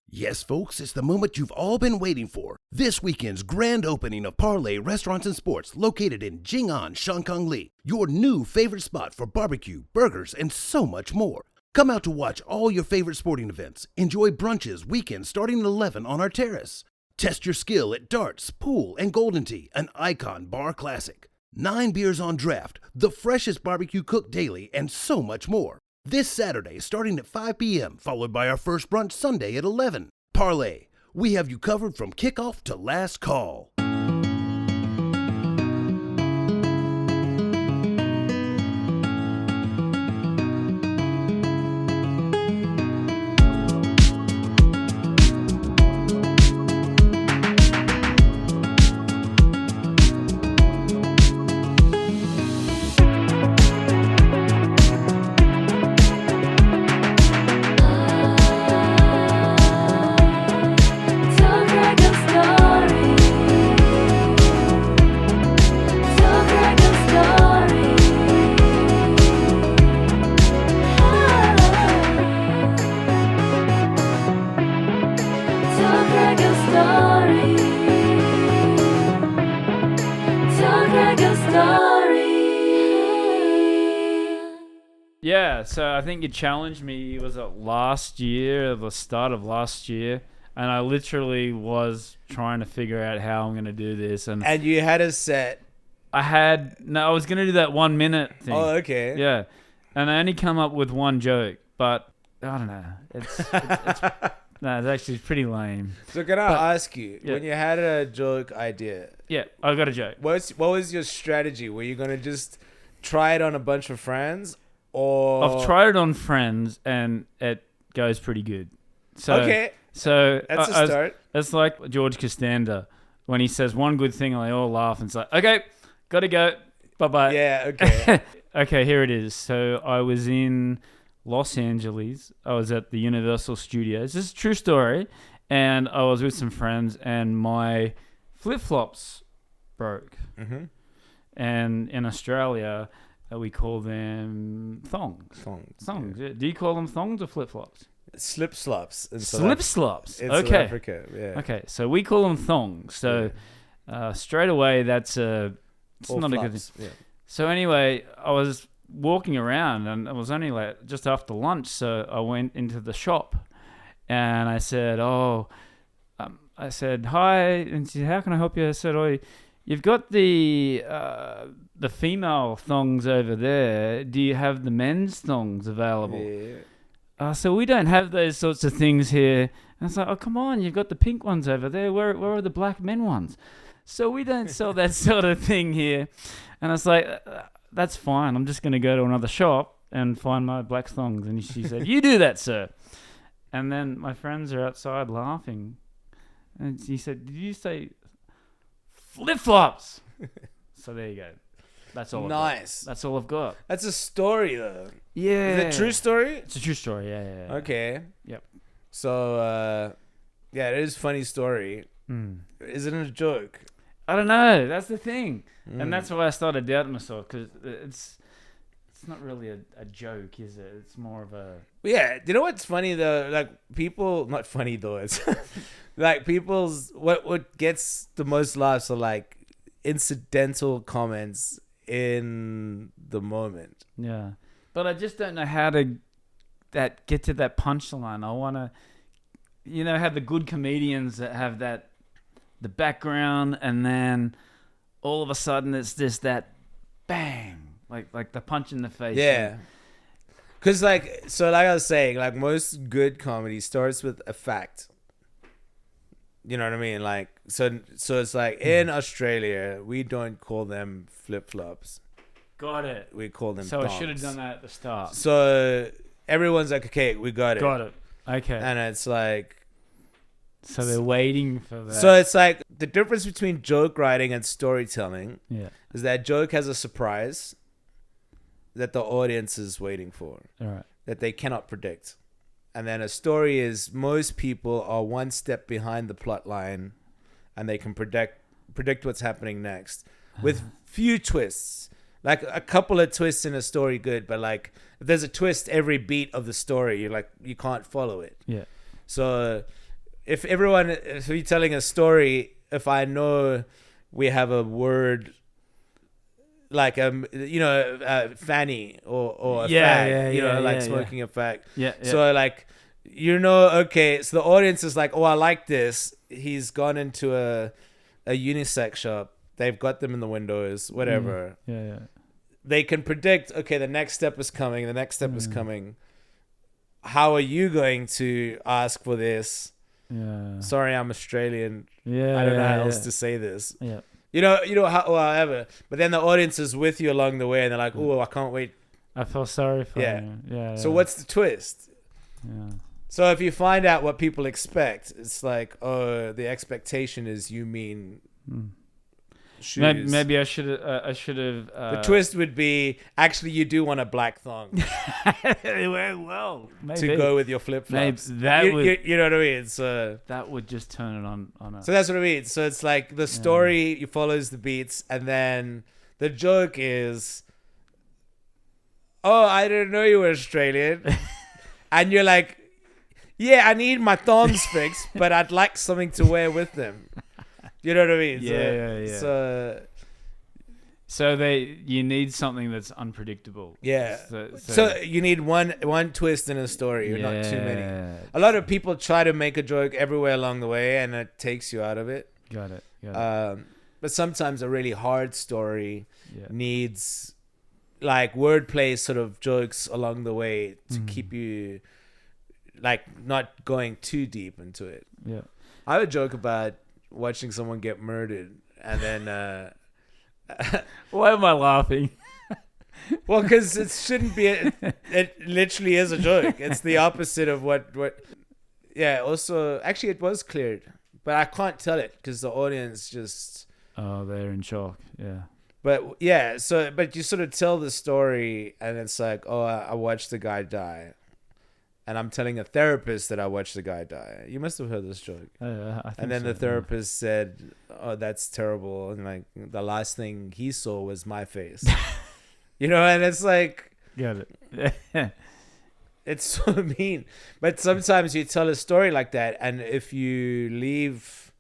Yes, folks, it's the moment you've all been waiting for. This weekend's grand opening of Parlay Restaurants and Sports, located in Jing'an, Shangkang-li, your new favorite spot for barbecue, burgers, and so much more. Come out to watch all your favorite sporting events. Enjoy brunches weekends starting at 11 on our terrace. Test your skill at darts, pool, and golden tea, an icon bar classic. 9 beers on draft, the freshest barbecue cooked daily, and so much more. This Saturday, starting at 5 p.m., followed by our first brunch Sunday at 11. Parlay, we have you covered from kickoff to last call. Yeah, so I think you challenged me, was it last year, the start of last year, and I literally was trying to figure out how I'm going to do this. And you had a set. I was going to do that 1 minute thing. Oh, okay. Yeah, and I only come up with one joke, but I don't know. It's actually pretty lame. So can I ask you, when you had a joke idea? Yeah, I got a joke. What was your strategy? Were you going to just try it on a bunch of friends? Or I've tried it on friends and it goes pretty good. So, okay. So that's a start. It's like George Costanza when he says one good thing and they all laugh and it's like, okay, gotta go. Bye-bye. Yeah, okay. Okay, here it is. So I was in Los Angeles. I was at the Universal Studios. This is a true story. And I was with some friends and my flip-flops broke. Mm-hmm. And in Australia, we call them thongs. Thongs. Yeah. Do you call them thongs or flip-flops? Slip-slops. Slip-slops. In okay. South Africa, yeah. Okay, so we call them thongs. So straight away, it's All not flops. a good thing. Yeah. So anyway, I was walking around and it was only like just after lunch, so I went into the shop and I said, I said, hi, and she said, how can I help you? I said, you've got the female thongs over there. Do you have the men's thongs available? Yeah. So we don't have those sorts of things here. And I was like, oh, come on, you've got the pink ones over there. Where are the black men ones? So we don't sell that sort of thing here. And I was like, that's fine. I'm just going to go to another shop and find my black thongs. And she said, you do that, sir. And then my friends are outside laughing. And she said, did you say flip-flops? So there you go. That's all. Nice. That's all I've got. That's a story, though. Yeah. Is it a true story? It's a true story, yeah. Okay. Yep. So, it is a funny story. Is it a joke? I don't know. That's the thing. And that's why I started doubting myself, because it's not really a joke, is it? It's more of a... Yeah. You know what's funny, though? Like, people... Not funny, though. It's like, people's... What gets the most laughs are, like, incidental comments in the moment. Yeah. But I just don't know how to get to that punchline. I want to... have the good comedians that have the background, and then all of a sudden it's just that bang, like the punch in the face. Yeah. Because like I was saying, like most good comedy starts with a fact. You know what I mean? Like so it's like in Australia we don't call them flip-flops. Got it. We call them So thongs. I should have done that at the start. So everyone's like, okay, we got it. Got it. Okay. And it's like... So they're waiting for that. So it's like the difference between joke writing and storytelling is that joke has a surprise that the audience is waiting for. All right. That they cannot predict. And then a story is most people are one step behind the plot line and they can predict what's happening next with few twists. Like a couple of twists in a story, good, but like if there's a twist every beat of the story, you can't follow it. Yeah. So if you're telling a story, if I know we have a word like fanny or a fag, like smoking a fag. Yeah. So like, okay, so the audience is like, oh, I like this. He's gone into a unisex shop. They've got them in the windows, whatever. Yeah. They can predict, okay, the next step is coming. The next step is coming. How are you going to ask for this? Yeah. Sorry, I'm Australian. Yeah. I don't know how else to say this. Yeah. However. But then the audience is with you along the way, and they're like, "Oh, I can't wait." I feel sorry for you. Yeah. So what's the twist? Yeah. So if you find out what people expect, it's like, oh, the expectation is you mean shoes. Maybe I should have. The twist would be actually you do want a black thong well, maybe. to go with your flip flops. Maybe that would. You know what I mean? So That would just turn it on a. So that's what I mean. So it's like the story follows the beats, and then the joke is, oh, I didn't know you were Australian. And you're like, yeah, I need my thongs fixed, but I'd like something to wear with them. You know what I mean? Yeah. So you need something that's unpredictable. Yeah. So you need one twist in a story, not too many. A lot of people try to make a joke everywhere along the way, and it takes you out of it. Got it. But sometimes a really hard story needs like wordplay sort of jokes along the way to keep you like not going too deep into it. Yeah. I would joke about watching someone get murdered, and then Why am I laughing? well, because it shouldn't be it literally is a joke. It's the opposite of what also actually it was cleared, but I can't tell it because the audience just they're in shock. Yeah. But but you sort of tell the story, and it's like, oh, I watched the guy die, and I'm telling a therapist that I watched the guy die. You must have heard this joke. I think And then so, the therapist said, oh, that's terrible, and like the last thing he saw was my face. And it's like, Got it. it's so mean. But sometimes you tell a story like that, and if you leave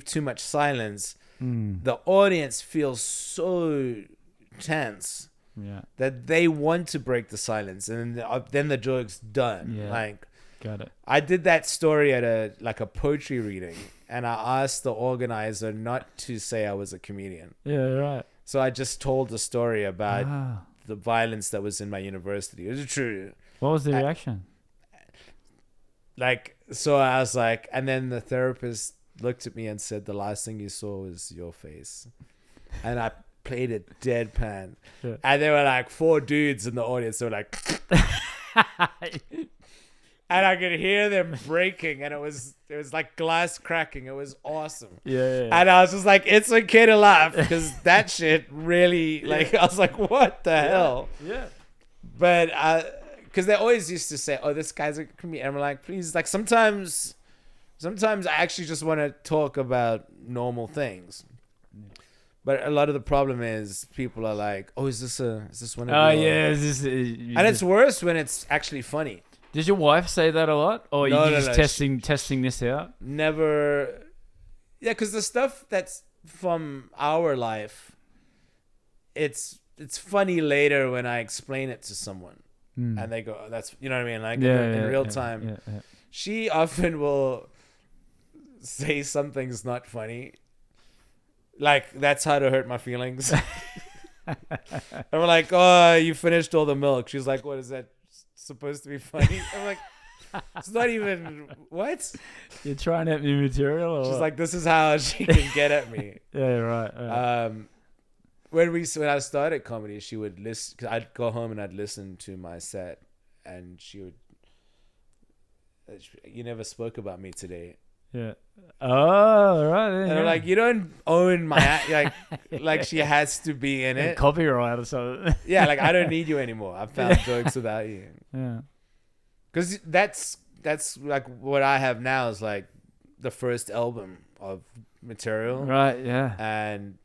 too much silence, the audience feels so tense that they want to break the silence, and then the joke's done. Yeah. Like, Got it. I did that story at a poetry reading, and I asked the organizer not to say I was a comedian. Yeah, right. So I just told the story about the violence that was in my university. It was true. What was the reaction? So I was like, and then the therapist looked at me and said, the last thing you saw was your face. And I played it deadpan. Yeah. And there were like 4 dudes in the audience. They were like, and I could hear them breaking, and it was like glass cracking. It was awesome. Yeah. And I was just like, it's okay to laugh, because that shit really, like, I was like, what the hell? Yeah. But because they always used to say, oh, this guy's a comedian. And I'm like, please, like, sometimes I actually just want to talk about normal things. But a lot of the problem is people are like, oh, is this one of your... yeah. And it's worse when it's actually funny. Did your wife say that a lot? Or are you just testing this out? Never. Yeah, because the stuff that's from our life, it's funny later when I explain it to someone. And they go, oh, that's, you know what I mean? Like in real time. Yeah. She often will say something's not funny. Like, that's how to hurt my feelings. And we're like, oh, you finished all the milk. She's like, what is that supposed to be funny? I'm like, it's not even, what? You're trying at me material? Or She's what? like, this is how she can get at me. Yeah, right. When I started comedy, she would listen, because I'd go home and I'd listen to my set, and she would, you never spoke about me today. Yeah. Oh, right. And I'm like, you don't own my like she has to be in it. Copyright or something. Yeah, like, I don't need you anymore. I've found jokes without you. Yeah. Because that's like what I have now is like the first album of material. Right, yeah. And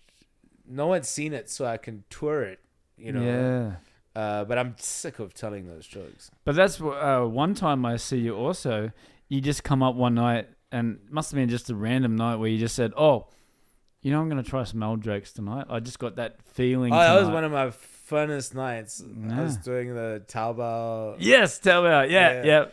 no one's seen it, so I can tour it, Yeah. But I'm sick of telling those jokes. But that's one time I see you also. You just come up one night and it must have been just a random night where you just said, "Oh, you know, I'm going to try some old jokes tonight." I just got that feeling. Oh, that was tonight. one of my funnest nights. I was doing the Taobao. Yes, Taobao. Yeah.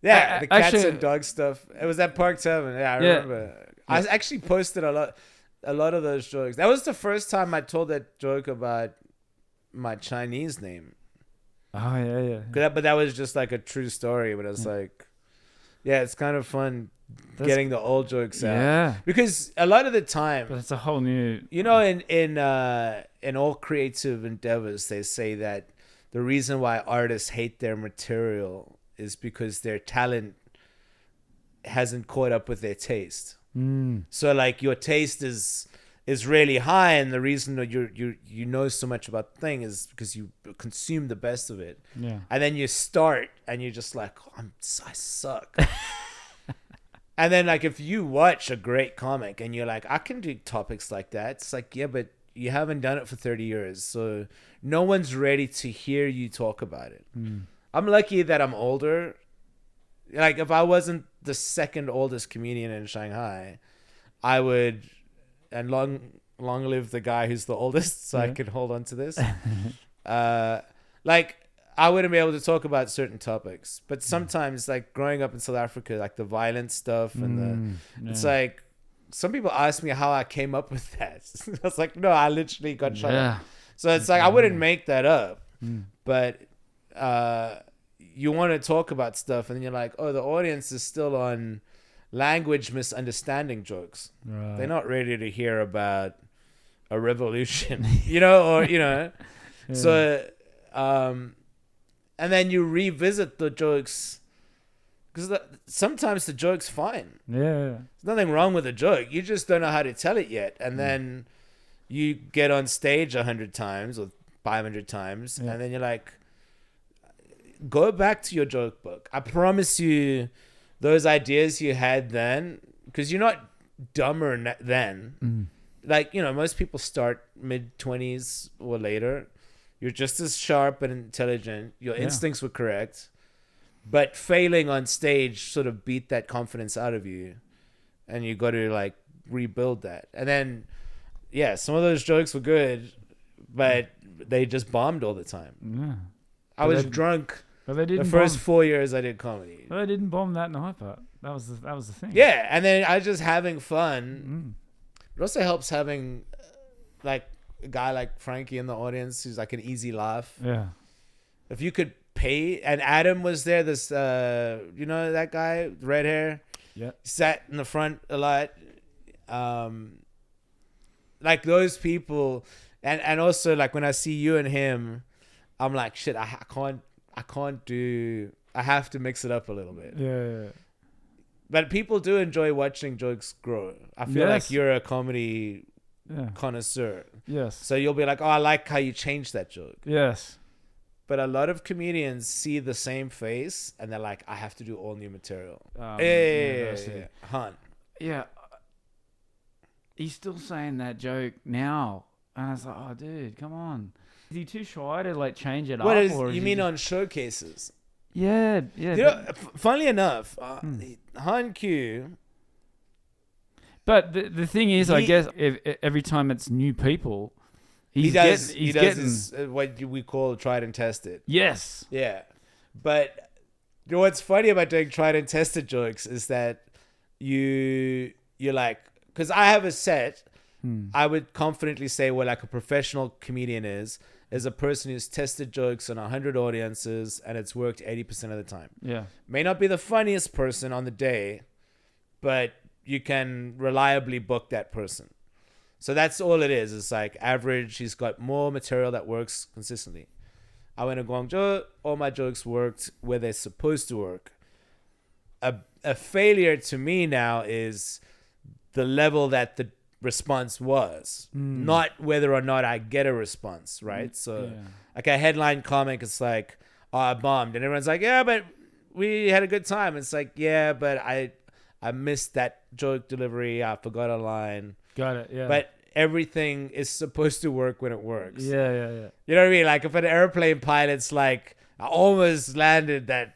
Yeah, the cats actually, and dog stuff. It was at Park Tavern. Yeah, I remember. I actually posted a lot of those jokes. That was the first time I told that joke about my Chinese name. Oh yeah. But that was just like a true story. But it's like, yeah, it's kind of fun getting the old jokes out. Yeah. Because a lot of the time, But it's a whole new. you know, in all creative endeavors, they say that the reason why artists hate their material is because their talent hasn't caught up with their taste. So like your taste is really high, and the reason that you know so much about the thing is because you consume the best of it. Yeah. And then you start and you're just like, I suck. And then like if you watch a great comic and you're like, I can do topics like that, it's like, yeah, but you haven't done it for 30 years, so no one's ready to hear you talk about it. I'm lucky that I'm older. Like if I wasn't the second oldest comedian in Shanghai, I would, and long live the guy who's the oldest, so I can hold on to this. Like I wouldn't be able to talk about certain topics, but sometimes like growing up in South Africa, like the violent stuff and it's like some people ask me how I came up with that. I was like, no, I literally got shot up. So it's like I wouldn't make that up, but you want to talk about stuff and then you're like, oh, the audience is still on language misunderstanding jokes. Right. They're not ready to hear about a revolution, you know, or, you know. So, and then you revisit the jokes because sometimes the joke's fine. Yeah. There's nothing wrong with a joke. You just don't know how to tell it yet. And then you get on stage 100 times or 500 times and then you're like, go back to your joke book. I promise you those ideas you had then, because you're not dumber then. Like, you know, most people start mid-20s or later. You're just as sharp and intelligent. Your instincts were correct. But failing on stage sort of beat that confidence out of you. And you got to, like, rebuild that. And then, yeah, some of those jokes were good, but they just bombed all the time. Yeah. I was drunk. But they didn't. The first 4 years I did comedy. But they didn't bomb that night, but that was the thing. Yeah, and then I was just having fun. It also helps having like a guy like Frankie in the audience who's like an easy laugh. Yeah. If you could pay, and Adam was there. This, you know that guy, red hair. Yeah. Sat in the front a lot. Like those people, and also like when I see you and him, I'm like, shit, I can't do. I have to mix it up a little bit. Yeah. But people do enjoy watching jokes grow. I feel like you're a comedy connoisseur. Yes. So you'll be like, oh, I like how you changed that joke. Yes. But a lot of comedians see the same face and they're like, I have to do all new material. Yeah. Hunt. Yeah. He's still saying that joke now. And I was like, oh, dude, come on. Is he too shy to like change it What up? is Or you mean on showcases? Yeah. You know, funnily enough, Han Q. But the thing is, I guess every time it's new people, he does this, what we call tried and tested. Yes. Yeah. But you know what's funny about doing tried and tested jokes is that you're like, because I have a set, I would confidently say what like a professional comedian is a person who's tested jokes on 100 audiences and it's worked 80% of the time. Yeah. May not be the funniest person on the day, but you can reliably book that person. So that's all it is. It's like average. He's got more material that works consistently. I went to Guangzhou. All my jokes worked where they're supposed to work. A failure to me now is the level that the response was, not whether or not I get a response, right? So like a headline comic, it's like, oh, I bombed. And everyone's like, yeah, but we had a good time. It's like, yeah, but I missed that joke delivery. I forgot a line. Got it, yeah. But everything is supposed to work when it works. Yeah. You know what I mean? Like if an airplane pilot's like, I almost landed that,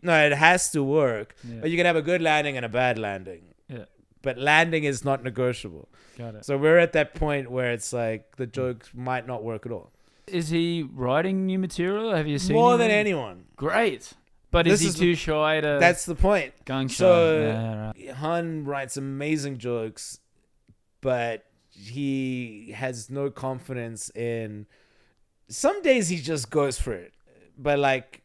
No, it has to work. Yeah. But you can have a good landing and a bad landing. Yeah. But landing is not negotiable. Got it. So we're at that point where it's like the joke might not work at all. Is he writing new material? Have you seen More him? than anyone. Great. But This is he too shy to... That's the point. gung shy. So Yeah, right. Han writes amazing jokes, but he has no confidence in... Some days he just goes for it. But like,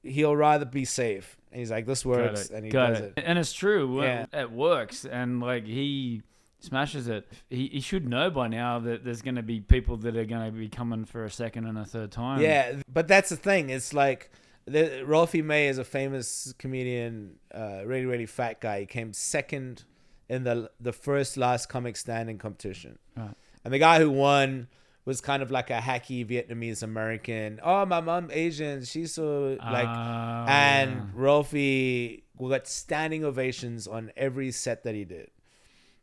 he'll rather be safe. And he's like, this works. And he does it. And it's true. Yeah. It works. And like, he smashes it. He should know by now that there's going to be people that are going to be coming for a second and a third time. Yeah, but that's the thing. It's like... Ralphie May is a famous comedian, really, really fat guy. He came second in the first last comic standing competition. Right. And the guy who won was kind of like a hacky Vietnamese American. Oh, my mom Asian. She's so like... and yeah. Ralphie got standing ovations on every set that he did.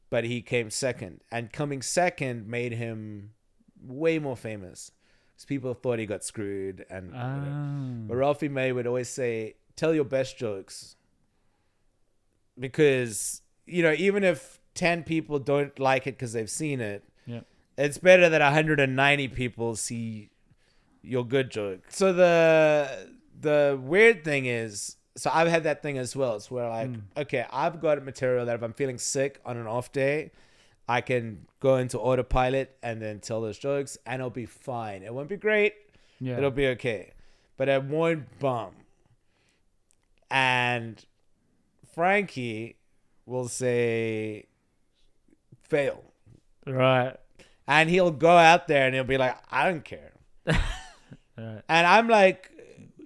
But he came second. And coming second made him way more famous. Because people thought he got screwed. And whatever. But Ralphie May would always say, tell your best jokes. Because, you know, even if 10 people don't like it because they've seen it, Yeah. it's better that 190 people see your good joke. So the weird thing is, so I've had that thing as well. It's where like, okay, I've got material that if I'm feeling sick on an off day, I can go into autopilot and then tell those jokes and it'll be fine. It won't be great. Yeah. It'll be okay. But it won't bomb. And Frankie will say, fail. Right. And he'll go out there and he'll be like, I don't care. Right. And I'm like,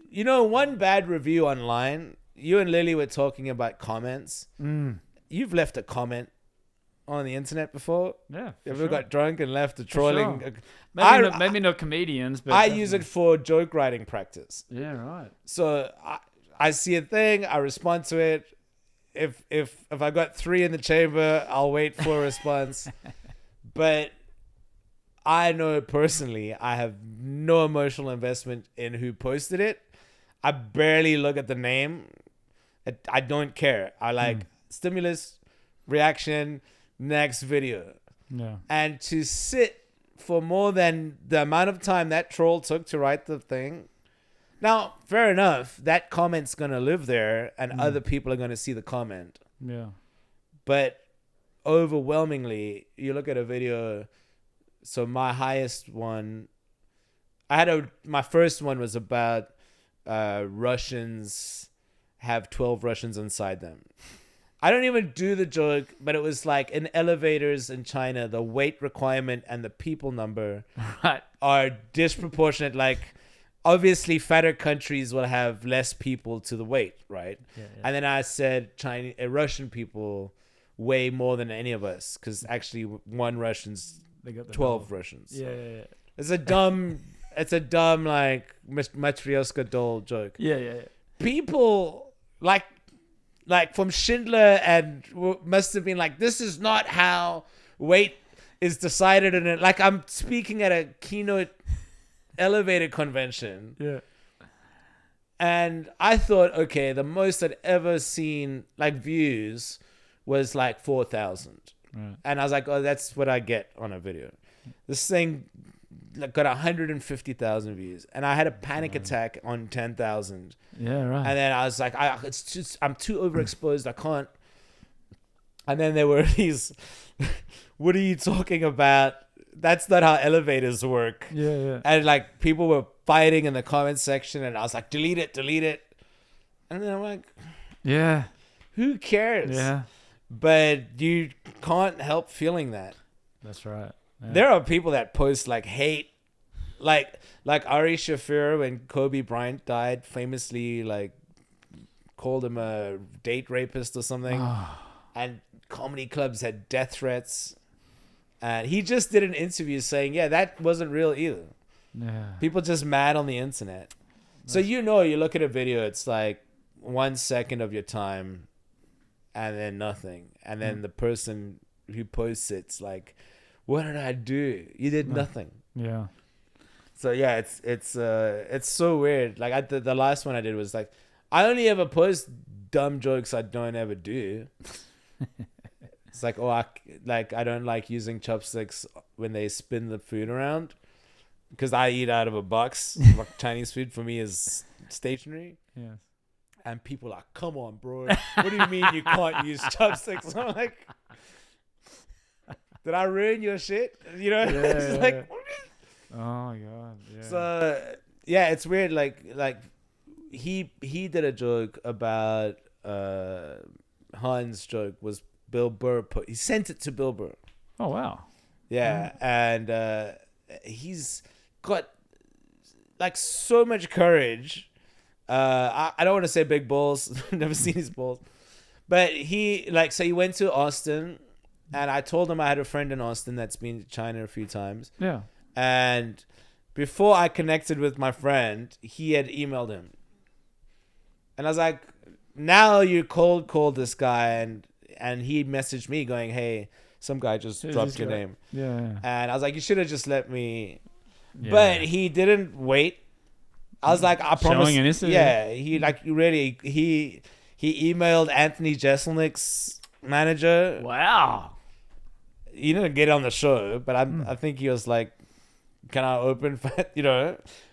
you know, one bad review online, you and Lily were talking about comments. You've left a comment on the internet before? Yeah. You ever got drunk and left a trolling? Sure. Maybe not comedians, but I use it for joke writing practice. Yeah, right. So I see a thing, I respond to it. If I got 3 in the chamber, I'll wait for a response. But I know personally, I have no emotional investment in who posted it. I barely look at the name. I don't care. I like stimulus, reaction, next video. Yeah. And to sit for more than the amount of time that troll took to write the thing. Now, fair enough. That comment's going to live there and other people are going to see the comment. Yeah. But overwhelmingly, you look at a video. So my highest one, my first one was about Russians have 12 Russians inside them. I don't even do the joke, but it was like in elevators in China, the weight requirement and the people number are disproportionate. Like, obviously, fatter countries will have less people to the weight, right? Yeah. And then I said Russian people weigh more than any of us because actually one Russian's They got the 12 doll. Russians. Yeah. It's a dumb like Matryoshka doll joke. Yeah. People like from Schindler and must have been like, this is not how weight is decided in it. Like, I'm speaking at a keynote elevator convention. Yeah. And I thought, okay, the most I'd ever seen like views was like 4,000. Right. And I was like, oh, that's what I get on a video. This thing got 150,000 views. And I had a panic attack on 10,000. Yeah, right. And then I was like, I'm too overexposed. I can't. And then there were these, what are you talking about? That's not how elevators work. Yeah. And like people were fighting in the comment section. And I was like, delete it. And then I'm like, Yeah. who cares? Yeah. But you can't help feeling that. That's right. Yeah. There are people that post like hate, like Ari Shafir when Kobe Bryant died, famously like called him a date rapist or something, and comedy clubs had death threats, and he just did an interview saying, yeah, that wasn't real either. Yeah. People just mad on the internet. So you look at a video, it's like 1 second of your time, and then nothing, and then the person who posts it's like, what did I do? You did nothing. Yeah. So yeah, it's so weird. Like the last one I did was like, I only ever post dumb jokes I don't ever do. It's like, I don't like using chopsticks when they spin the food around because I eat out of a box. Like Chinese food for me is stationary. Yes. And people are like, come on, bro. What do you mean you can't use chopsticks? I'm like, did I ruin your shit? You know? It's like, oh my God. Yeah. so yeah, it's weird. Like he did a joke about Han's joke was Bill Burr he sent it to Bill Burr. Oh wow. Yeah, and he's got like so much courage. I don't want to say big balls. Never seen his balls, but he went to Austin, and I told him I had a friend in Austin that's been to China a few times. Yeah. And before I connected with my friend, he had emailed him, and I was like, "Now you called this guy," and he messaged me going, "Hey, some guy just dropped your name." Yeah. And I was like, "You should have just let me." Yeah. But he didn't wait. I was like, I promise. Showing initiative. Yeah, he emailed Anthony Jeselnik's manager. Wow. He didn't get on the show, but I think he was like, "Can I open for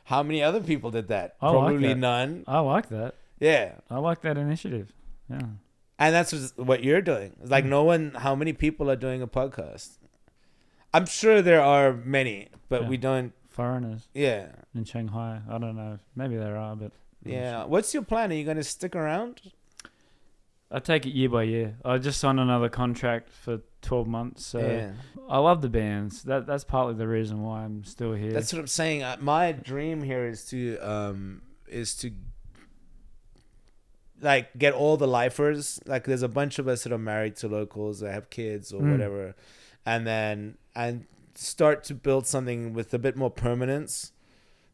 how many other people did that? I like Probably that. none." I like that. Yeah, I like that initiative. Yeah. and that's what you're doing. It's like how many people are doing a podcast? I'm sure there are many, but we don't. Foreigners. Yeah. In Shanghai. I don't know. Maybe there are, but... Yeah. What's your plan? Are you going to stick around? I take it year by year. I just signed another contract for 12 months, so Yeah. I love the bands. That's partly the reason why I'm still here. That's what I'm saying. My dream here is to like get all the lifers. Like there's a bunch of us that are married to locals that have kids or whatever, and start to build something with a bit more permanence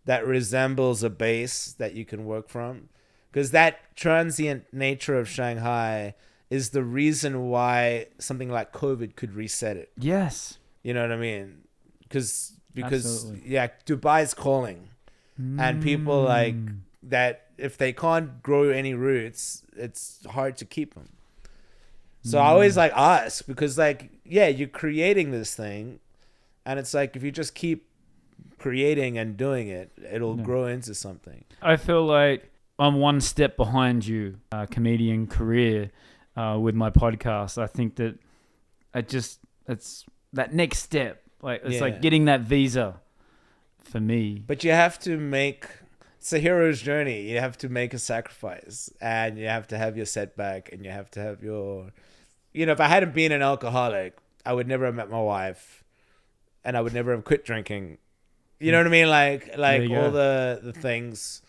that resembles a base that you can work from. Because that transient nature of Shanghai is the reason why something like COVID could reset it. Yes. You know what I mean? Because Absolutely. yeah, Dubai's calling. And people like that, if they can't grow any roots, it's hard to keep them. So I always like ask, because like, yeah, you're creating this thing. And it's like, if you just keep creating and doing it, it'll grow into something. I feel like I'm one step behind you, comedian career, with my podcast. I think that it's that next step. Like it's like getting that visa for me. But you have to it's a hero's journey. You have to make a sacrifice, and you have to have your setback, and you have to have your, if I hadn't been an alcoholic, I would never have met my wife. And I would never have quit drinking. You know what I mean? Like all the things.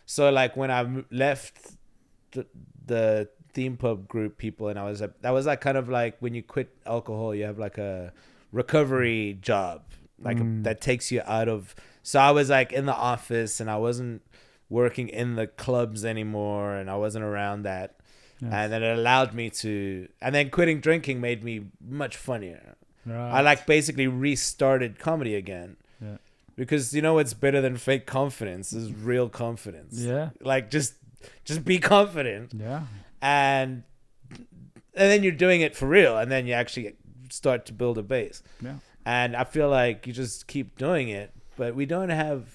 So like when I left the theme pub group people, and that was like kind of like when you quit alcohol, you have like a recovery job, like that takes you out of. So I was like in the office, and I wasn't working in the clubs anymore, and I wasn't around that. Yes. And then it allowed me to, and then quitting drinking made me much funnier. Right. I like basically restarted comedy again. Yeah. Because what's better than fake confidence is real confidence. Yeah. Like just be confident. Yeah. And then you're doing it for real, and then you actually start to build a base. Yeah. And I feel like you just keep doing it, but we don't have.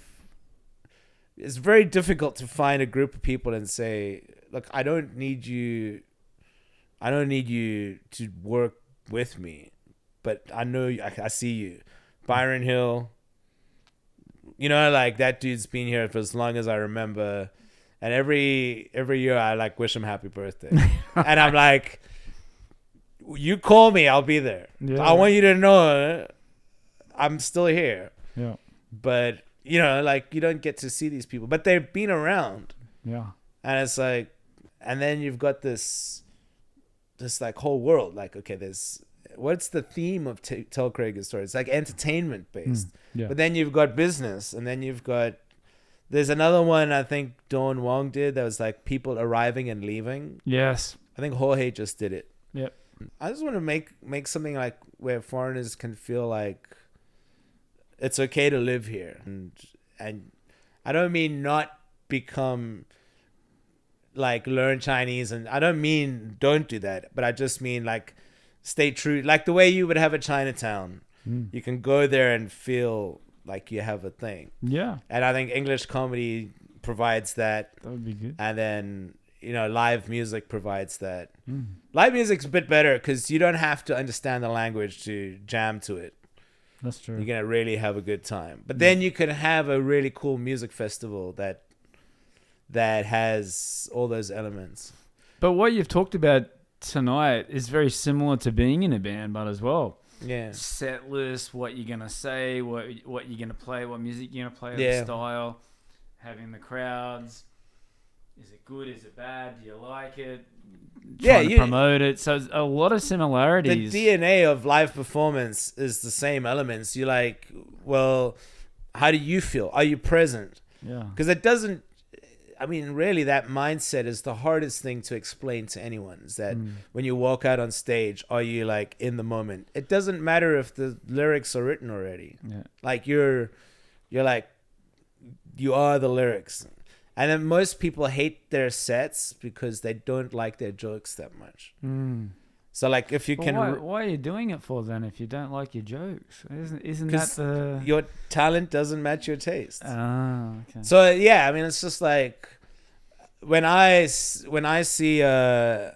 It's very difficult to find a group of people and say, "Look, I don't need you to work with me. But I know I see you." Byron Hill, like that dude's been here for as long as I remember. And every year I like wish him happy birthday. And I'm like, you call me, I'll be there. Yeah. I want you to know I'm still here. Yeah. But, like you don't get to see these people. But they've been around. Yeah. And it's like, and then you've got this like whole world. Like, okay, what's the theme of Tell Craig a Story? It's like entertainment based. Yeah. But then you've got business, and then there's another one I think Dawn Wong did that was like people arriving and leaving. Yes. I think Jorge just did it. Yep. I just want to make something like where foreigners can feel like it's okay to live here. And I don't mean not become like learn Chinese, and I don't mean don't do that, but I just mean like stay true, like the way you would have a Chinatown. You can go there and feel like you have a thing. Yeah, And I think English comedy provides that. that would be good. And then, live music provides that. Live music's a bit better because you don't have to understand the language to jam to it. That's true. You're going to really have a good time. But then you can have a really cool music festival that has all those elements. But what you've talked about tonight is very similar to being in a band, but as well. Yeah. Set list, what you're gonna say, what you're gonna play, what music you're gonna play, Yeah. the style, having the crowds. Is it good? Is it bad? Do you like it? Trying to promote it. So a lot of similarities. The DNA of live performance is the same elements. You're like, well, how do you feel? Are you present? Yeah. Because it doesn't. I mean, really, that mindset is the hardest thing to explain to anyone. Is that when you walk out on stage, are you like in the moment? It doesn't matter if the lyrics are written already. Yeah. Like you're like, you are the lyrics. And then most people hate their sets because they don't like their jokes that much. So like, if you Well, can, why are you doing it for then? If you don't like your jokes, isn't that the your talent doesn't match your taste. okay. So yeah, I mean, it's just like when I see like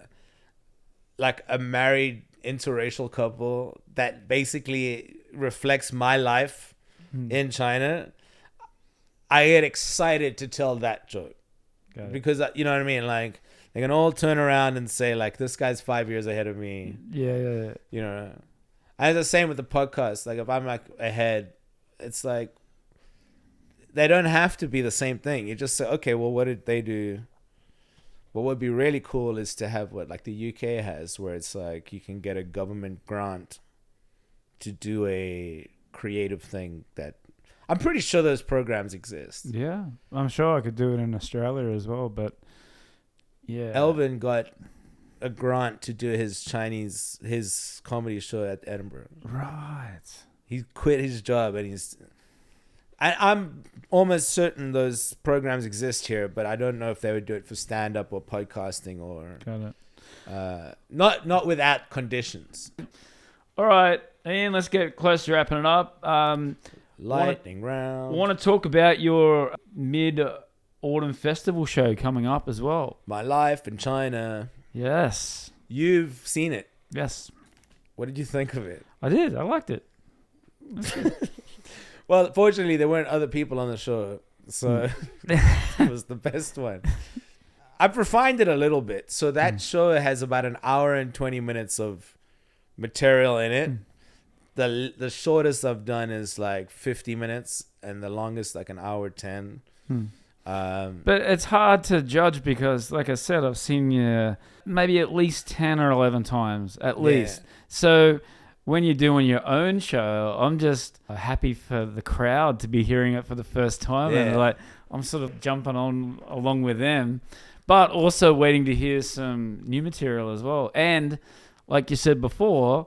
a married interracial couple that basically reflects my life in China, I get excited to tell that joke because you know what I mean. Like they can all turn around and say like, "This guy's 5 years ahead of me." Yeah. You know, and it's the same with the podcast. Like if I'm like ahead, it's like they don't have to be the same thing. You just say, okay, well, what did they do? What would be really cool is to have what like the UK has, where it's like you can get a government grant to do a creative thing that I'm pretty sure those programs exist. Yeah, I'm sure I could do it in Australia as well, but yeah. Elvin got a grant to do his comedy show at Edinburgh. Right. He quit his job and I'm almost certain those programs exist here, but I don't know if they would do it for stand-up or podcasting or Got it. not without conditions. All right, Ian, let's get close to wrapping it up. Lightning round. Want to talk about your mid-autumn festival show coming up as well? My Life in China. Yes. You've seen it. Yes. What did you think of it? I did. I liked it. Well, fortunately, there weren't other people on the show, so it was the best one. I've refined it a little bit. So that show has about an hour and 20 minutes of material in it. The shortest I've done is like 50 minutes, and the longest like an hour 10. But it's hard to judge because, like I said, I've seen you maybe at least 10 or 11 times, at least. So when you're doing your own show, I'm just happy for the crowd to be hearing it for the first time. And like, I'm sort of jumping on along with them, but also waiting to hear some new material as well. And like you said before,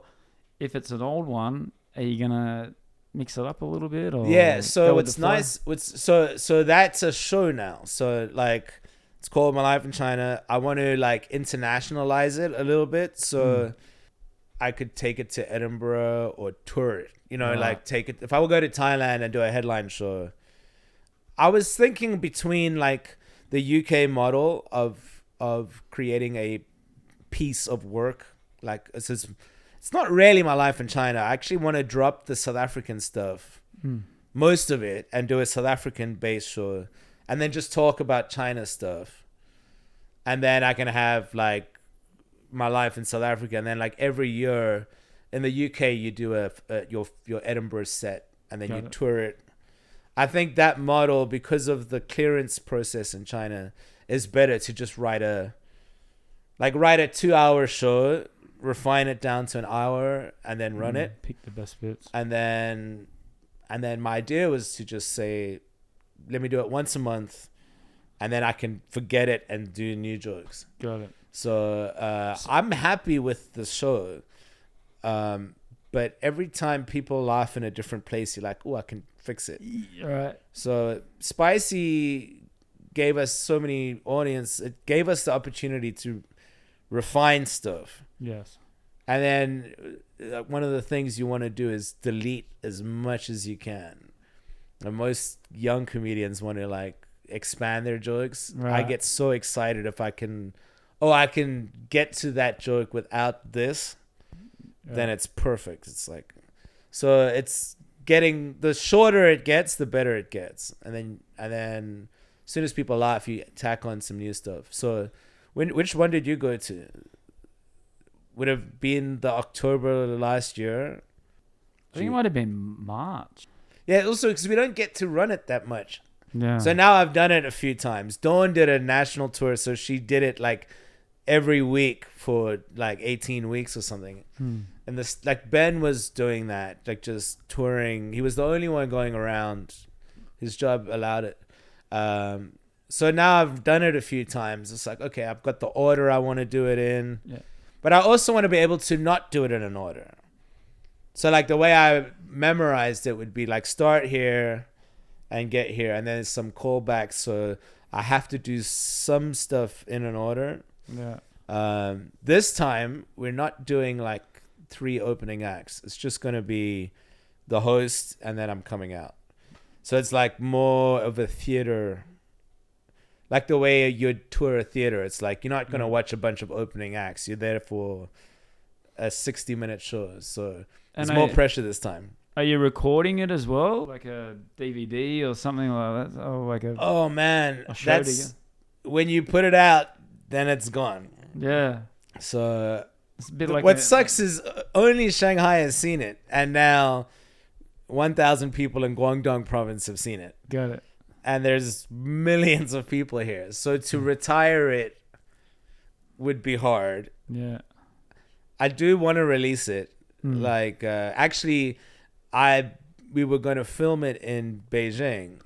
if it's an old one, are you going to mix it up a little bit? Or so it's nice. So that's a show now. So like, it's called My Life in China. I want to like internationalize it a little bit. So I could take it to Edinburgh or tour it, like take it. If I would go to Thailand and do a headline show, I was thinking between like the UK model of creating a piece of work. Like it's not really My Life in China. I actually want to drop the South African stuff, most of it, and do a South African based show, and then just talk about China stuff. And then I can have like My Life in South Africa, and then like every year in the UK you do your Edinburgh set, and then you tour it. I think that model, because of the clearance process in China, is better to just write a 2-hour show, refine it down to an hour, and then run it. Pick the best bits. And then my idea was to just say, let me do it once a month, and then I can forget it and do new jokes. Got it. So I'm happy with the show. But every time people laugh in a different place, you're like, oh, I can fix it. All right. So Spicy gave us so many audience. It gave us the opportunity to refine stuff. Yes. And then one of the things you want to do is delete as much as you can. And most young comedians want to like expand their jokes. Right. I get so excited if I can get to that joke without this, then it's perfect. It's like, so it's getting, the shorter it gets, the better it gets. And then as soon as people laugh, you tack on some new stuff. So which one did you go to? Would have been the October last year. I think it might have been March. Yeah, also because we don't get to run it that much. Yeah. So now I've done it a few times. Dawn did a national tour, so she did it like every week for like 18 weeks or something. And this, like, Ben was doing that, like just touring. He was the only one going around. His job allowed it. So now I've done it a few times. It's like, okay, I've got the order I want to do it in. Yeah. But I also want to be able to not do it in an order. So like the way I memorized it would be like start here and get here. And then some callbacks. So I have to do some stuff in an order. Yeah. This time we're not doing like 3 opening acts. It's just going to be the host and then I'm coming out. So it's like more of a theater, like the way you'd tour a theater. It's like you're not going to watch a bunch of opening acts. You're there for a 60-minute show. So there's more pressure this time. Are you recording it as well? Like a DVD or something like that? Oh, like a... Oh, man. A show That's... When you put it out, then it's gone. Yeah. So... It's a bit like what sucks is only Shanghai has seen it. And now 1,000 people in Guangdong province have seen it. Got it. And there's millions of people here. So to retire it would be hard. Yeah. I do want to release it. Like, actually, we were going to film it in Beijing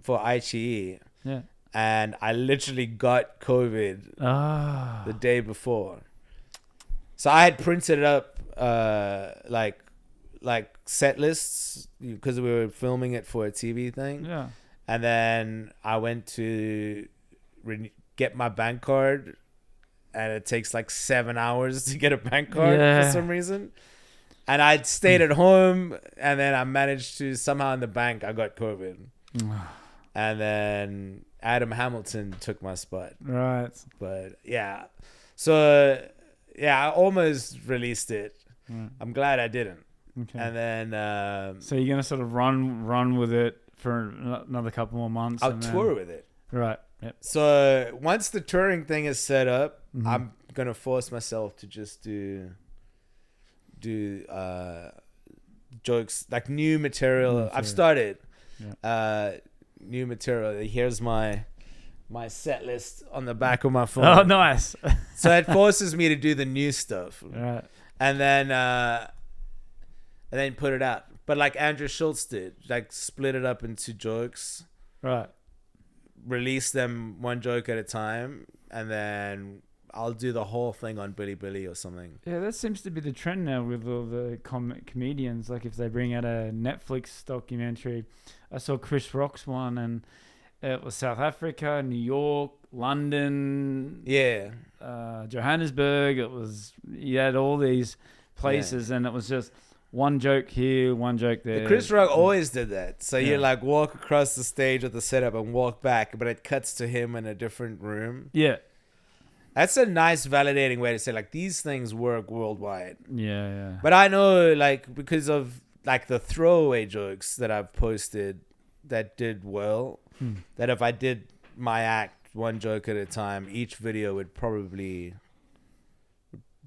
for iQIYI. Yeah. And I literally got COVID the day before. So I had printed up like set lists because we were filming it for a TV thing. Yeah. And then I went to get my bank card, and it takes like 7 hours to get a bank card for some reason. And I'd stayed at home, and then I managed to somehow in the bank I got COVID. And then Adam Hamilton took my spot. Right. But yeah. So yeah, I almost released it. I'm glad I didn't. Okay. And then so you're gonna sort of run with it for another couple more months. I'll tour with it. Right. Yep. So once the touring thing is set up, I'm gonna force myself to just do jokes, like new material. I've started new material. Here's my set list on the back of my phone. Oh, nice. So it forces me to do the new stuff. Right. And then put it out. But like Andrew Schultz did, like split it up into jokes. Right. Release them one joke at a time, and then I'll do the whole thing on Bilibili or something. Yeah, that seems to be the trend now with all the comedians. Like if they bring out a Netflix documentary, I saw Chris Rock's one, and it was South Africa, New York, London, Johannesburg. It was, you had all these places, and it was just one joke here, one joke there. Chris Rock always did that. So you like walk across the stage with the setup and walk back, but it cuts to him in a different room. Yeah. That's a nice validating way to say like these things work worldwide. Yeah, yeah. But I know like because of like the throwaway jokes that I've posted that did well, that if I did my act one joke at a time, each video would probably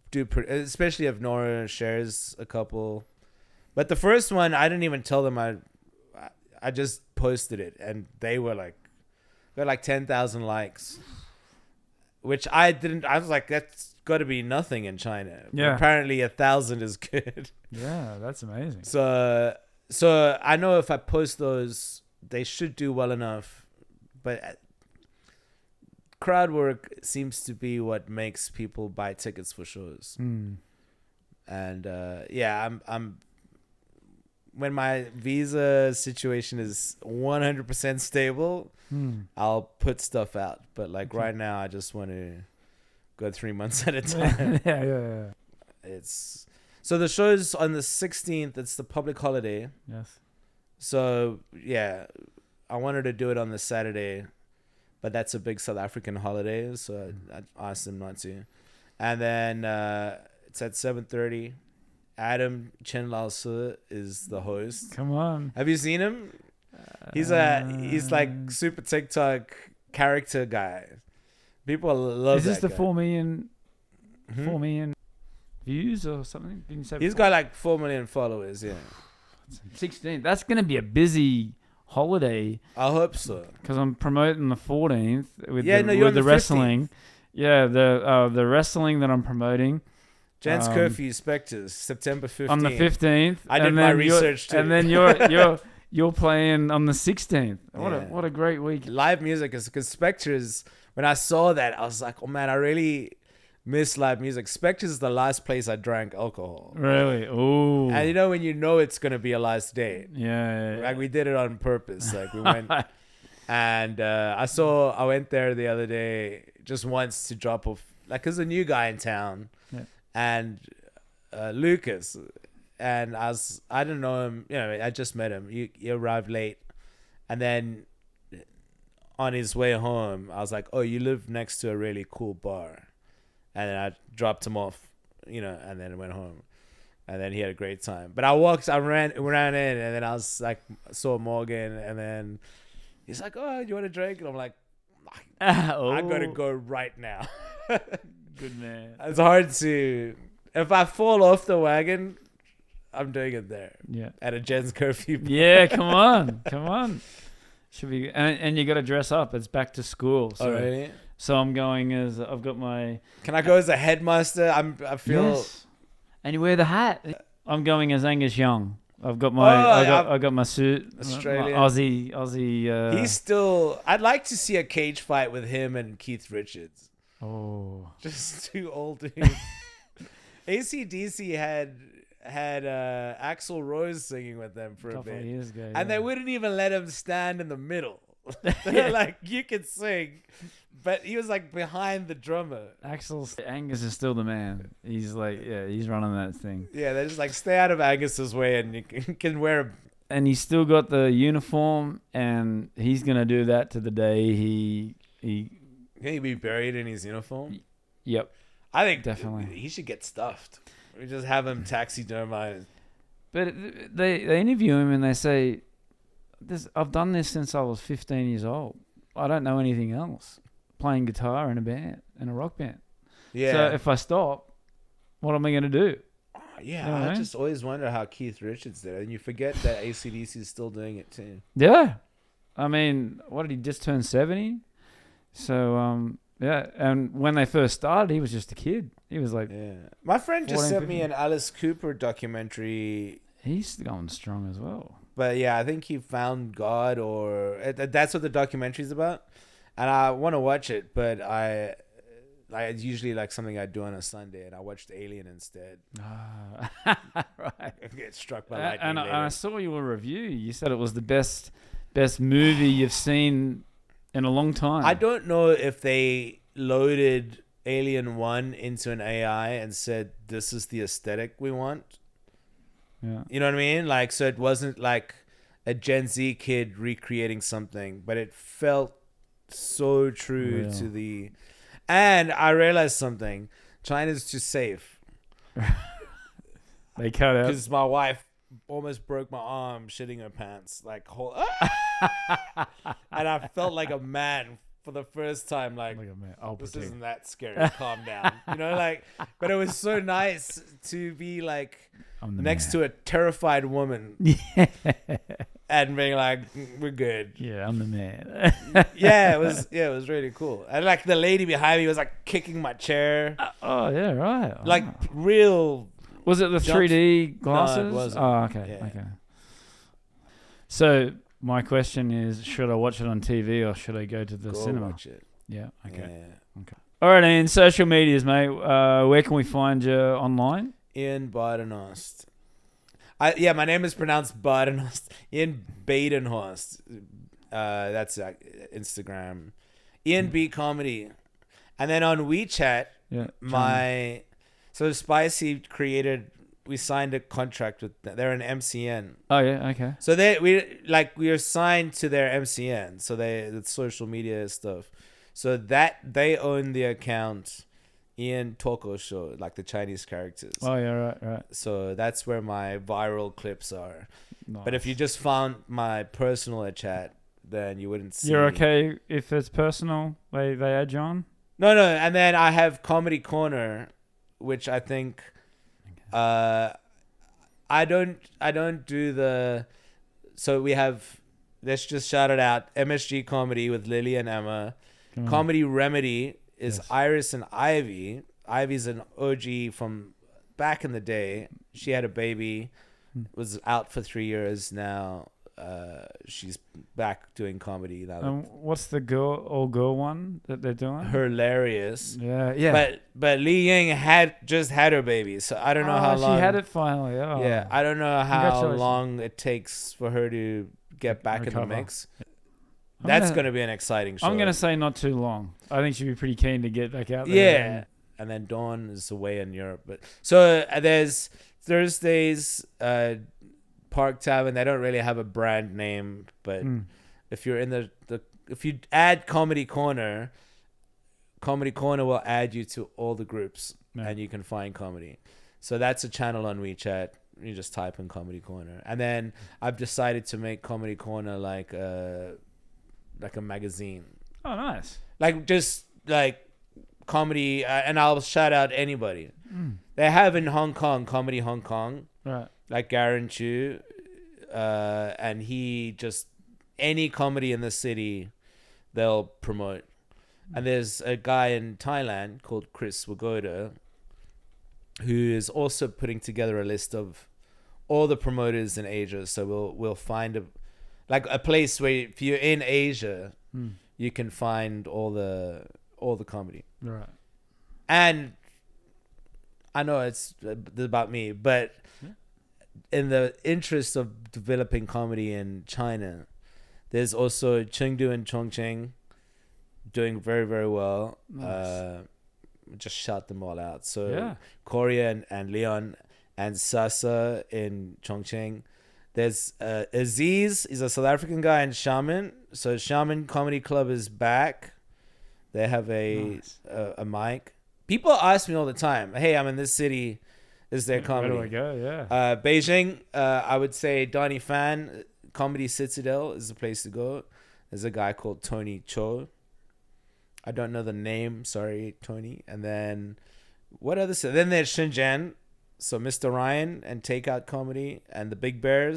do especially if Nora shares a couple. But the first one, I didn't even tell them. I just posted it, and they were like, got like 10,000 likes, which I didn't. I was like, that's got to be nothing in China. Yeah. But apparently 1,000 is good. Yeah, that's amazing. So I know if I post those, they should do well enough, but crowd work seems to be what makes people buy tickets for shows. And I'm when my visa situation is 100% stable, I'll put stuff out. But like right now, I just want to go 3 months at a time. yeah. It's so the show's on the 16th. It's the public holiday. Yes. So yeah, I wanted to do it on the Saturday, but that's a big South African holiday, so I asked them not to. And then it's at 7:30. Adam Chen Lao Su is the host. Come on. Have you seen him? He's like super TikTok character guy. People love. Is this that the guy. 4 million? 4 million views or something? Didn't you say He's got like 4 million followers. Yeah. 16. That's going to be a busy holiday. I hope so. Because I'm promoting the 14th with you're the on the wrestling. Yeah, the wrestling that I'm promoting. Gents Curfew Spectres, September 15th. On the 15th. I did my research too. And then you're playing on the 16th. What a great week. Live music is because Spectres, when I saw that, I was like, oh man, I really miss live music. Spectres is the last place I drank alcohol. Really? Ooh. And you know when you know it's going to be a last date. Yeah. Like we did it on purpose. Like we went and I went there the other day just once to drop off, like there's a new guy in town. Yeah. And Lucas, and I didn't know him, I just met him. He arrived late, and then on his way home I was like, oh, you live next to a really cool bar, and then I dropped him off, and then went home, and then he had a great time. But I ran in, and then I was like, saw Morgan, and then he's like, oh, you want a drink? And I'm like, I gotta go right now. Good man. It's hard to. If I fall off the wagon, I'm doing it there. Yeah. At a Jen's Curfew. Yeah, come on. Should be, and you got to dress up. It's back to school. So, really? So I'm going I've got my. Can I go as a headmaster? I feel. Yes. And you wear the hat. I'm going as Angus Young. I've got my. I got my suit. Australian. My Aussie. He's still. I'd like to see a cage fight with him and Keith Richards. Oh. Just two old dudes. AC/DC had Axl Rose singing with them for a bit. Years ago, and they wouldn't even let him stand in the middle. They're like, you can sing, but he was like behind the drummer. Angus is still the man. He's like, he's running that thing. Yeah, they're just like, stay out of Angus's way, and you can wear a. And he's still got the uniform, and he's gonna do that to the day he. Can he be buried in his uniform? Yep. I think definitely he should get stuffed. We just have him taxidermized. But they interview him and they say, I've done this since I was 15 years old. I don't know anything else. Playing guitar in a band, in a rock band. Yeah. So if I stop, what am I going to do? Yeah, you know I just always wonder how Keith Richards did it. And you forget that AC/DC is still doing it too. Yeah. I mean, what did he just turn 70? So, yeah. And when they first started, he was just a kid. He was like... Yeah. My friend just 14, sent 15. me an Alice Cooper documentary. He's going strong as well. But yeah, I think he found God, or that's what the documentary's about. And I want to watch it, but it's usually like something I do on a Sunday, and I watched Alien instead. Right. I get struck by lightning. And later. I saw your review. You said it was the best movie you've seen in a long time. I don't know if they loaded Alien 1 into an AI and said, this is the aesthetic we want. Yeah. You know what I mean? Like, so it wasn't like a Gen Z kid recreating something, but it felt so true to the... And I realized something. China's too safe. They cut out. Because my wife almost broke my arm shitting her pants. Like, and I felt like a man for the first time. Like, this isn't that scary. Calm down. You know, like, but it was so nice to be like next to a terrified woman. And being like, we're good. Yeah, I'm the man. Yeah, it was really cool. And like the lady behind me was like kicking my chair. Oh yeah, right. Like real. Was it the 3D glasses? No, it wasn't. Oh, okay. Yeah. Okay. So my question is, should I watch it on TV or should I go to the cinema? Watch it. Yeah. Okay. Yeah. Okay. All right, Ian. Social medias, mate. Where can we find you online? Ian Badenhorst. My name is pronounced Badenhorst. Ian Badenhorst. That's Instagram. Ian B Comedy. And then on WeChat, so Spicy we signed a contract with them. They're an MCN. Oh yeah, okay. So we are signed to their MCN. So the social media stuff. So that they own the account Ian Toko Show, like the Chinese characters. Oh yeah, right. So that's where my viral clips are. Nice. But if you just found my personal chat, then you wouldn't see. You're okay if it's personal. They add you on. No. And then I have Comedy Corner, which I think, I don't do the. So we have. Let's just shout it out. MSG Comedy with Lily and Emma. Comedy Remedy is Iris and Ivy. Ivy's an OG from back in the day. She had a baby. Was out for 3 years now. She's back doing comedy now. What's the girl one that they're doing? Hilarious. Yeah. But Li Ying had her baby, so I don't know how long she had it finally. Oh. Yeah, I don't know how long it takes for her to get back in the mix. That's going to be an exciting show. I'm going to say not too long. I think she'd be pretty keen to get back out there. Yeah. And then Dawn is away in Europe. But so there's Thursdays, Park Tavern. They don't really have a brand name, but if you're in if you add Comedy Corner will add you to all the groups and you can find comedy. So that's a channel on WeChat. You just type in Comedy Corner. And then I've decided to make Comedy Corner like a magazine. Oh, nice. Just comedy, and I'll shout out anybody. They have in Hong Kong, Comedy Hong Kong. Right. Like Garen Chu, and he just any comedy in the city, they'll promote. And there's a guy in Thailand called Chris Wagoda, who is also putting together a list of all the promoters in Asia. So we'll find a place where if you're in Asia, you can find all the comedy. Right. And I know it's about me, but in the interest of developing comedy in China, there's also Chengdu and Chongqing doing very, very well. Nice. Just shout them all out. So Korea and Leon and Sasa in Chongqing. There's Aziz, he's a South African guy in Xiamen. So Xiamen Comedy Club is back. They have a mic. People ask me all the time, hey, I'm in this city. Is there comedy? Where do I go? Yeah. Beijing, I would say Donny Fan, Comedy Citadel is the place to go. There's a guy called Tony Cho. I don't know the name. Sorry, Tony. And then what other city? Then there's Shenzhen. So Mr. Ryan and Takeout Comedy and the Big Bear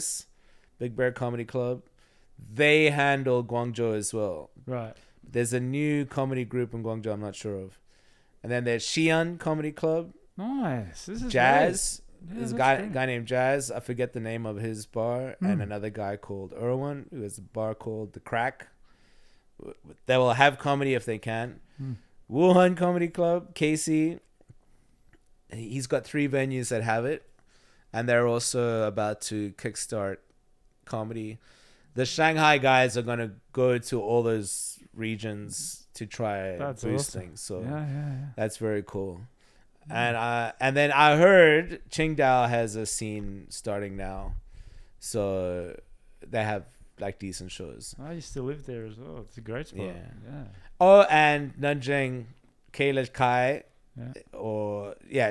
Comedy Club. They handle Guangzhou as well. Right. There's a new comedy group in Guangzhou I'm not sure of. And then there's Xi'an Comedy Club. Nice. This is Jazz. Yeah, there's a guy named Jazz. I forget the name of his bar. And another guy called Erwin, who has a bar called The Crack. They will have comedy if they can. Wuhan Comedy Club, Casey. He's got 3 venues that have it. And they're also about to kickstart comedy. The Shanghai guys are going to go to all those regions to try boost things. So that's very cool. And then I heard Qingdao has a scene starting now. So they have decent shows. I used to live there as well. It's a great spot. Yeah. Oh, and Nanjing, Kayla Kai.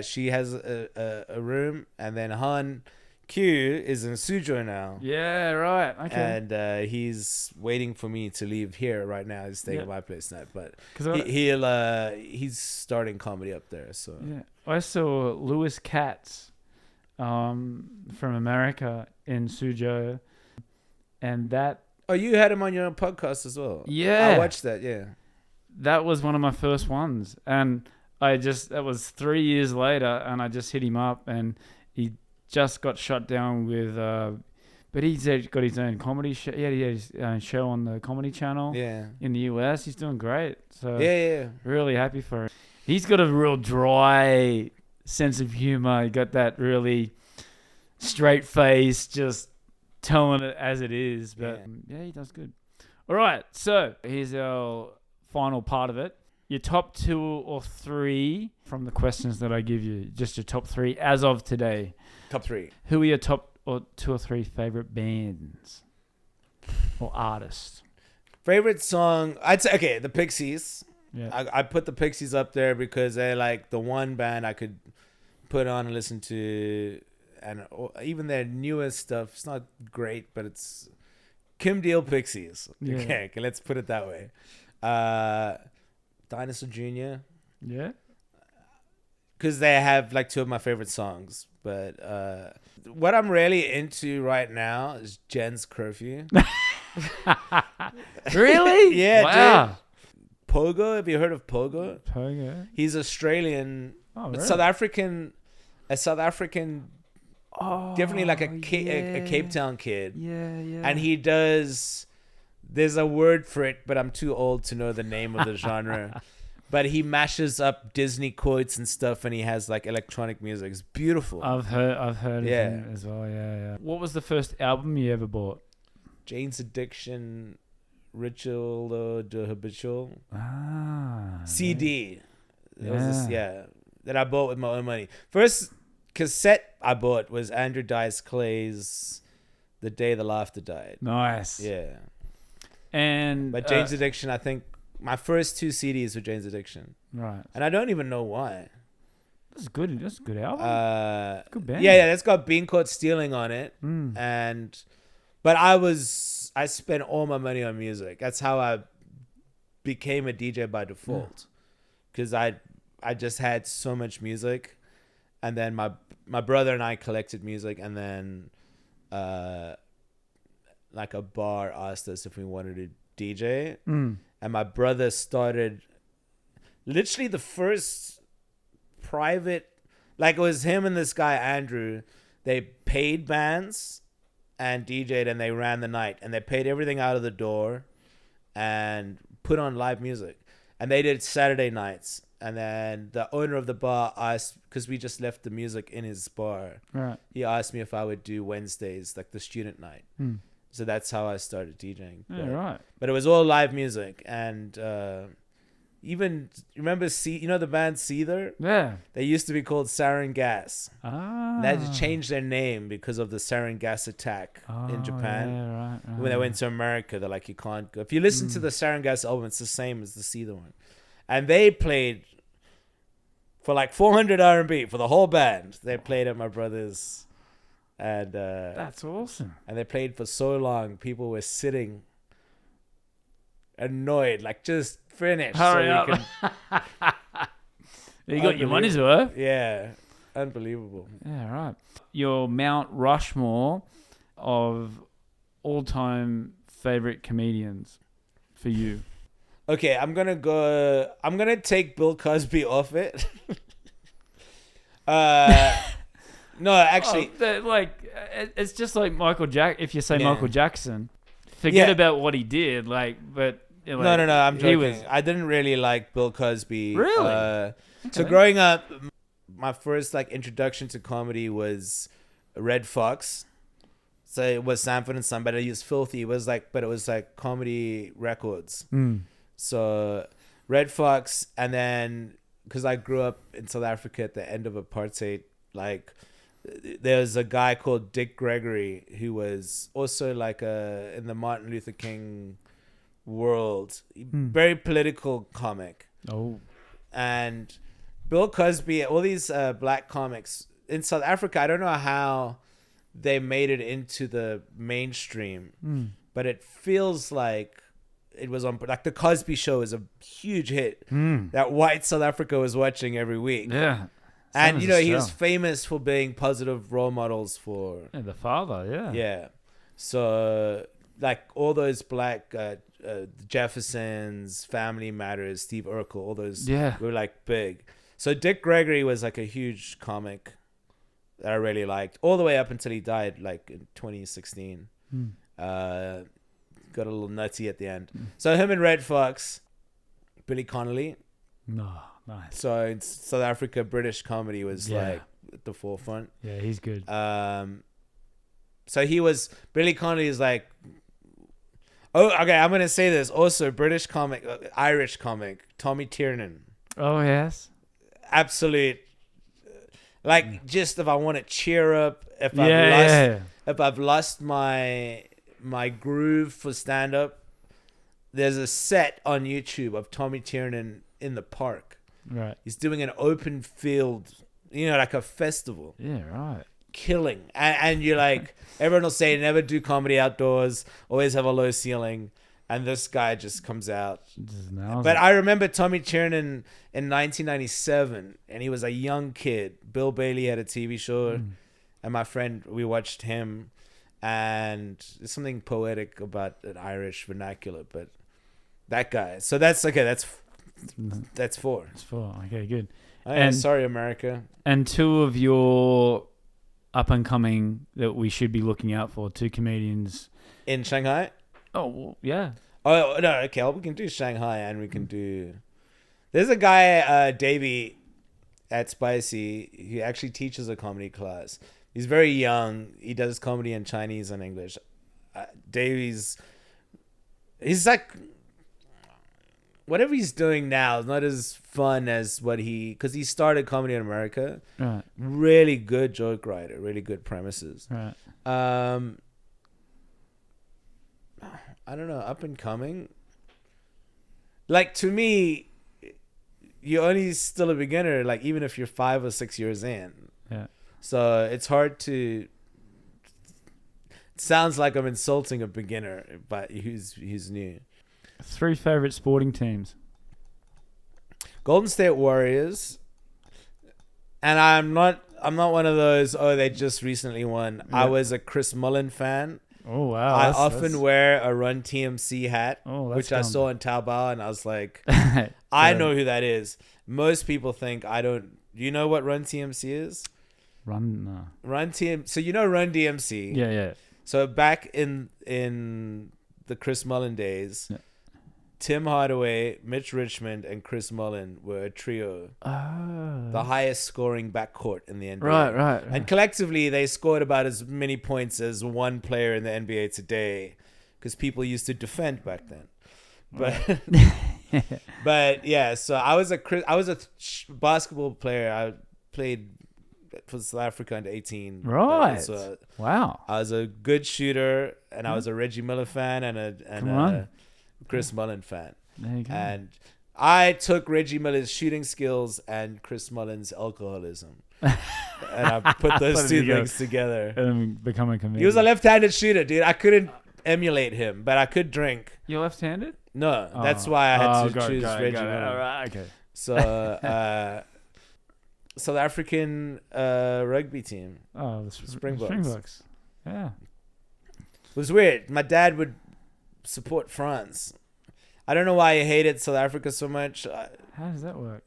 She has a room. And then Han Q is in Suzhou now. Yeah, right. Okay. And he's waiting for me to leave here right now. He's staying at my place now, but he's starting comedy up there. So I saw Louis Katz from America in Suzhou, and that. Oh, you had him on your podcast as well. Yeah, I watched that. Yeah, that was one of my first ones, and that was 3 years later, and I just hit him up, and he just got shut down with, but he's got his own comedy show. Yeah, he had his own show on the Comedy Channel. Yeah, in the US, he's doing great. So really happy for him. He's got a real dry sense of humor. He got that really straight face, just telling it as it is. But yeah, he does good. All right, so here's our final part of it. Your top 2 or 3 from the questions that I give you. Just your top 3 as of today. Top 3. Who are your top 2 or 3 favorite bands or artists? Favorite song? I'd say, okay, the Pixies. Yeah. I put the Pixies up there because they're like the one band I could put on and listen to. And even their newest stuff, it's not great, but it's Kim Deal Pixies. Yeah. Okay, let's put it that way. Dinosaur Jr. Yeah. Because they have like 2 of my favorite songs. But what I'm really into right now is Jen's Curfew. Really? Yeah, wow. dude. Pogo, have you heard of Pogo? Pogo. He's Australian, Oh, but really? South African, Oh, definitely like a Cape Town kid. Yeah, yeah. And he does, there's a word for it, but I'm too old to know the name of the genre. But he mashes up Disney quotes and stuff, and he has like electronic music. It's beautiful. I've heard of Yeah. him as well. Yeah, yeah. What was the first album you ever bought? Jane's Addiction, Ritual de Habitual. CD. It was this, that I bought with my own money. First cassette I bought was Andrew Dice Clay's The Day the Laughter Died. Nice. Yeah. And But Jane's Addiction, I think my first 2 CDs were Jane's Addiction. right. And I don't even know why. That's good. That's a good album. Good band. Yeah, that's got Being Caught Stealing on it. Mm. But I spent all my money on music. That's how I became a DJ by default. Because I just had so much music. And then my brother and I collected music, and then like a bar asked us if we wanted to DJ. And my brother started literally the first private, like it was him and this guy Andrew. They paid bands and DJ'd, and they ran the night, and they paid everything out of the door and put on live music. And they did Saturday nights. And then the owner of the bar asked, because we just left the music in his bar, Right. he asked me if I would do Wednesdays, like the student night. So that's how I started DJing. Yeah, right. But it was all live music. And even, remember, you know the band Seether? Yeah. They used to be called Sarin Gas. Ah. They had to change their name because of the sarin gas attack in Japan. Yeah, right. When they went to America, they're like, you can't go. If you listen to the sarin gas album, it's the same as the Seether one. And they played for like 400 R&B for the whole band. They played at my brother's, and That's awesome. and they played for so long. People were sitting annoyed, like just finish. Hurry so up. we can, You got your money's worth. yeah, unbelievable. Yeah, right. Your Mount Rushmore of all-time favorite comedians for you. Okay, I'm gonna take Bill Cosby off it. No, actually, It's just like Michael Jack. If you say Yeah. Michael Jackson, forget Yeah. about what he did. No. I'm joking. I didn't really like Bill Cosby. Really? So growing up, my first like introduction to comedy was Red Fox. So it was Sanford and Son, but it was filthy. It was like comedy records. So Red Fox, and then because I grew up in South Africa at the end of apartheid, like there's a guy called Dick Gregory who was also like in the Martin Luther King world, very political comic. Oh. And Bill Cosby, all these black comics in South Africa, I don't know how they made it into the mainstream, but it feels like it was on, like the Cosby Show is a huge hit that white South Africa was watching every week. Yeah. And, he was famous for being positive role models for... Yeah, the father, yeah. Yeah. So, like, all those black Jeffersons, Family Matters, Steve Urkel, all those were, like, big. So, Dick Gregory was, like, a huge comic that I really liked, all the way up until he died, like, in 2016. Got a little nutty at the end. So, him and Red Fox, Billy Connolly. No, nice. So in South Africa, British comedy was like at the forefront. Yeah, he's good. So Billy Connolly is like, oh, okay, I'm going to say this. Also, British comic, Irish comic, Tommy Tiernan. Oh, yes. Absolute, like, just if I want to cheer up, if I've lost my groove for stand-up, there's a set on YouTube of Tommy Tiernan in the park. Right. He's doing an open field, like a festival. Yeah, right. Killing. And you're like, everyone will say never do comedy outdoors, always have a low ceiling. And this guy just comes out. But I remember Tommy Tiernan in 1997, and he was a young kid. Bill Bailey had a TV show, and my friend, we watched him. And there's something poetic about an Irish vernacular, but that guy. So that's okay. That's 4. That's 4. Okay, good. And sorry, America. And 2 of your up and coming that we should be looking out for, 2 comedians in Shanghai. Oh, well, yeah. Oh no, okay. Well, we can do Shanghai, and we can do. There's a guy, Davey, at Spicy. He actually teaches a comedy class. He's very young. He does comedy in Chinese and English. Davey's, he's like, whatever he's doing now is not as fun as because he started comedy in America. Right. Really good joke writer, really good premises. Right. I don't know, up and coming. Like, to me, you're only still a beginner, like, even if you're 5 or 6 years in. Yeah. So it's hard to. It sounds like I'm insulting a beginner, but who's new. 3 favorite sporting teams. Golden State Warriors. And I'm not one of those, they just recently won. Yeah. I was a Chris Mullin fan. Oh, wow. I often wear a Run TMC hat, which I saw in Taobao, and I was like, I know who that is. Most people think I don't. Do you know what Run TMC is? Run TMC. So you know Run DMC. Yeah. So back in the Chris Mullin days, Tim Hardaway, Mitch Richmond, and Chris Mullin were a trio. The highest scoring backcourt in the NBA. Right. And collectively, they scored about as many points as one player in the NBA today, because people used to defend back then. But but yeah, so I was a basketball player. I played for South Africa under 18. Right. So wow. I was a good shooter, and I was a Reggie Miller fan and a Chris Mullin fan. There you go. And I took Reggie Miller's shooting skills and Chris Mullin's alcoholism, and I put those 2 things together and become a comedian. He was a left-handed shooter, dude. I couldn't emulate him, but I could drink. You're left-handed? No, that's why I had to choose Reggie Miller. All right, okay. So, South African rugby team. Oh, the Springboks. Yeah. It was weird. My dad would support France. I don't know why he hated South Africa so much. How does that work?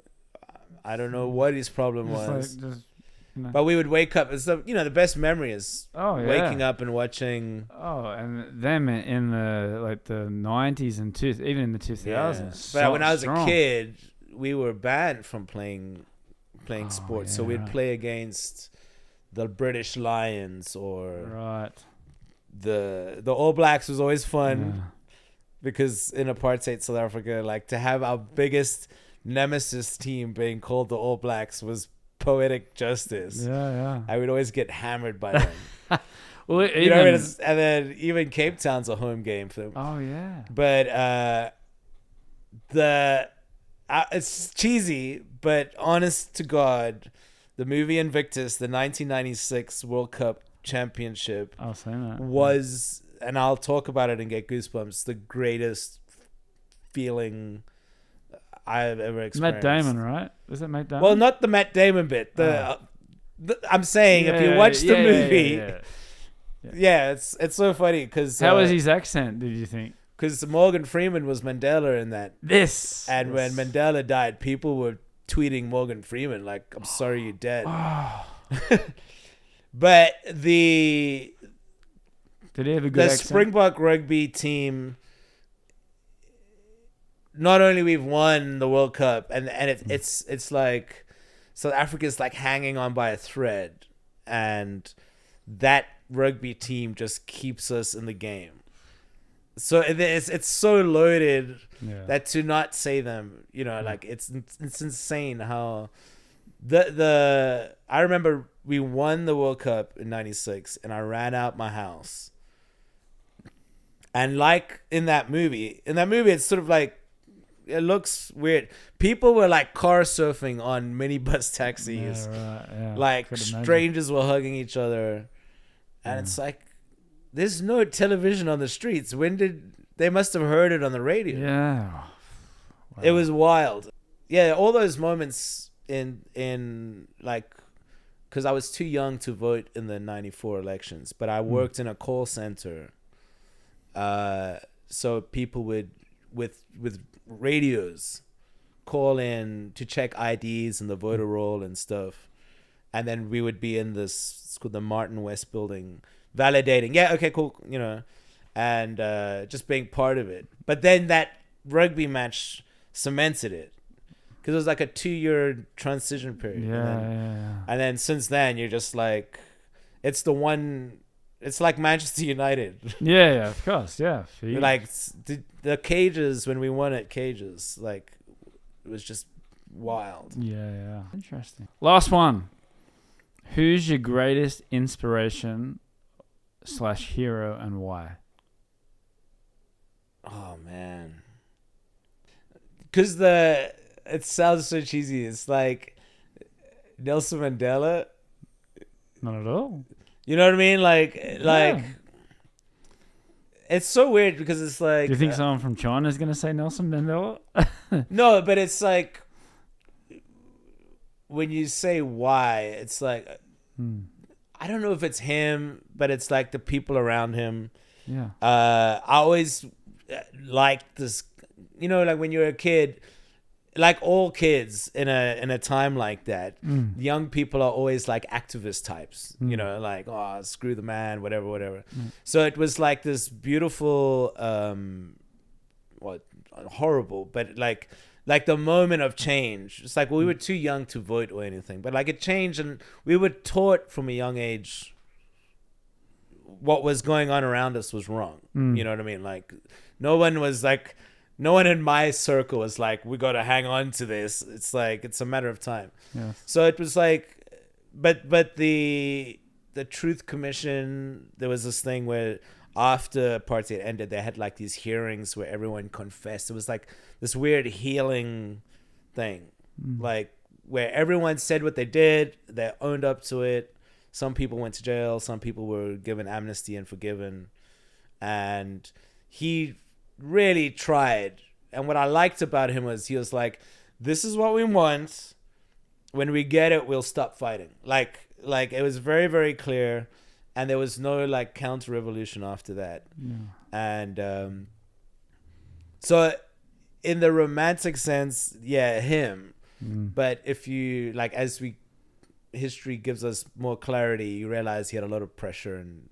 I don't know what his problem was. Like, but we would wake up. It's the best memory is waking up and watching. Oh, and them in the 90s and even in the 2000s. Yeah. But when I was a kid, we were banned from playing sports. So we'd play against the British Lions or the All Blacks was always fun because in apartheid South Africa, to have our biggest nemesis team being called the All Blacks was poetic justice. Yeah. I would always get hammered by them. Well, and then even Cape Town's a home game for them. Oh yeah. But it's cheesy, but honest to God, the movie Invictus, the 1996 World Cup Championship, was, and I'll talk about it and get goosebumps, the greatest feeling I've ever experienced. Matt Damon, right? Was it Matt Damon? Well, not the Matt Damon bit. I'm saying if you watch the movie, it's so funny because how was his accent? Did you think? Because Morgan Freeman was Mandela in that. When Mandela died, people were tweeting Morgan Freeman like, "I'm sorry you're dead." But did he have a good accent? Springbok rugby team. Not only we've won the World Cup, and it's like South Africa's like hanging on by a thread, and that rugby team just keeps us in the game. So it's so loaded that to not say them, like it's insane how I remember we won the World Cup in '96 and I ran out my house. And like in that movie, it's sort of like, it looks weird. People were like car surfing on minibus taxis. Like strangers were hugging each other. And it's like, there's no television on the streets. They must have heard it on the radio. Yeah. Wow. It was wild. Yeah, all those moments in like, because I was too young to vote in the '94 elections, but I worked in a call center. So people would, with radios, call in to check IDs and the voter roll and stuff. And then we would be in it's called the Martin West building, validating. Yeah, okay, cool, and just being part of it. But then that rugby match cemented it, because it was like a 2-year transition period. And then since then, you're just like, it's like Manchester United. Yeah, of course, yeah. Like the cages, when we won at cages, like it was just wild. Yeah. Interesting. Last one. Who's your greatest inspiration / hero and why? Oh man, because it sounds so cheesy. It's like Nelson Mandela. Not at all. You know what I mean? Like it's so weird because it's like. Do you think someone from China is going to say Nelson Mandela? No, but it's like, when you say why, it's like, I don't know if it's him, but it's like the people around him. Yeah. I always liked this, like when you're a kid, like all kids in a time like that, young people are always like activist types, like, oh, screw the man, whatever. So it was like this beautiful, horrible, but like the moment of change. It's like, we were too young to vote or anything, but like it changed, and we were taught from a young age what was going on around us was wrong. You know what I mean? Like no one in my circle was like, we got to hang on to this. It's like, it's a matter of time. Yes. So it was like, but the Truth Commission, there was this thing where after apartheid ended, they had like these hearings where everyone confessed. It was like this weird healing thing, like where everyone said what they did, they owned up to it. Some people went to jail, some people were given amnesty and forgiven. And he really tried. And what I liked about him was he was like, this is what we want. When we get it, we'll stop fighting. Like it was very, very clear. And there was no like counter revolution after that. Yeah. And so in the romantic sense, yeah, him. But if you like, history gives us more clarity, you realize he had a lot of pressure. And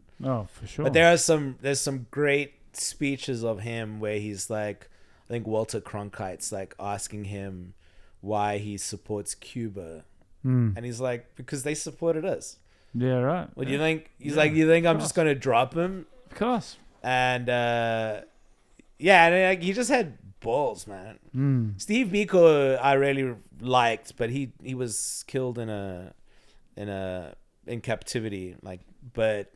for sure. But there's some great speeches of him where he's like, I think Walter Cronkite's like asking him why he supports Cuba. And he's like, because they supported us. Yeah, right. What do you think? He's like, you think I'm just going to drop him? Of course. And and like, he just had balls, man. Steve Biko I really liked, but he was killed in captivity. Like, but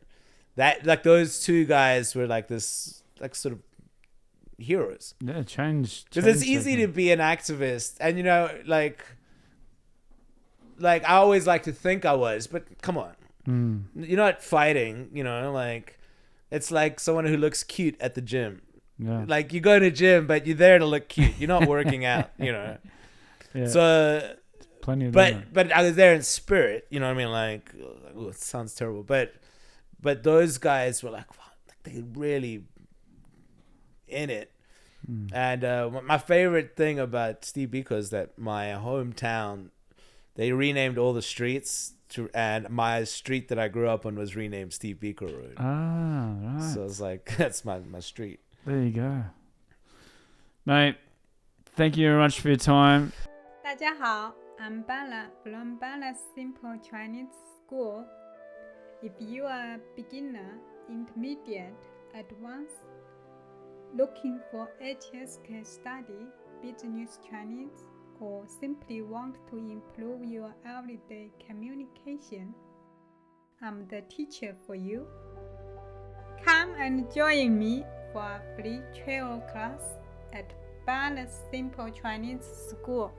that, like, those two guys were like this, like, sort of heroes. Yeah, change. Because it's easy to be an activist, and like I always like to think I was, but come on. You're not fighting, like it's like someone who looks cute at the gym. Yeah. Like you go to gym, but you're there to look cute. You're not working out, Yeah. So plenty of but I was there in spirit, you know what I mean? Like, it sounds terrible, but those guys were like, wow, they really in it. And my favorite thing about Steve Biko is that my hometown, they renamed all the streets and my street that I grew up on was renamed Steve Biko Road. Ah, right. So it's like, that's my street. There you go. Mate, thank you very much for your time. 大家好 I'm Bella from Bella Simple Chinese School. If you are a beginner, intermediate, advanced, looking for HSK study, business Chinese, or simply want to improve your everyday communication, I'm the teacher for you. Come and join me for a free travel class at Balance Simple Chinese School.